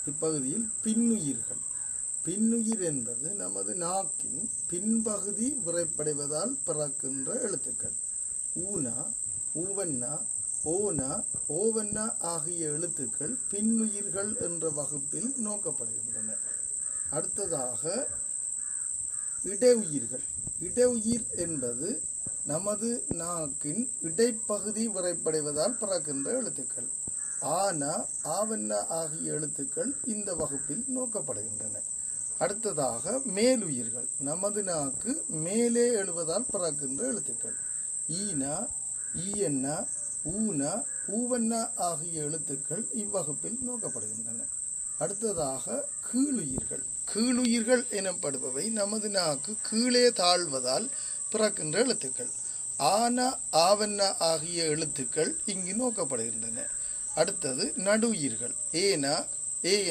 இப்பகுதியில் பின்னுயிர்கள். பின்னுயிர் என்பது நமது நாக்கின் பின்பகுதி விரைப்படைவதால் பிறக்கின்ற எழுத்துக்கள். ஊனா, ஊவன்னா, ஓனா, ஓவன்னா ஆகிய எழுத்துக்கள் பின்னுயிர்கள் என்ற வகுப்பில் நோக்கப்படுகின்றன. அடுத்ததாக இடையுயிர்கள். இடையுயிர் என்பது நமது நாக்கின் இடைப்பகுதி விரைப்படைவதால் பிறக்கின்ற எழுத்துக்கள். ஆனா, ஆவன்னா ஆகிய எழுத்துக்கள் இந்த வகுப்பில் நோக்கப்படுகின்றன. அடுத்ததாக மேலுயிர்கள். நமது நாக்கு மேலே எழுவதால் பிறக்கின்ற எழுத்துக்கள். ஈனா, ஈயன்னா, ஊனா, ஊவன்னா ஆகிய எழுத்துக்கள் இவ்வகுப்பில் நோக்கப்படுகின்றன. அடுத்ததாக கீழுயிர்கள். கீழுயிர்கள் எனப்படுபவை நமது நாக்கு கீழே தாழ்வதால் பிறக்கின்ற எழுத்துக்கள். ஆனா, ஆவன்னா ஆகிய எழுத்துக்கள் இங்கு நோக்கப்படுகின்றன. அடுத்தது நடுயுயிர்கள். ஏனா, ஏ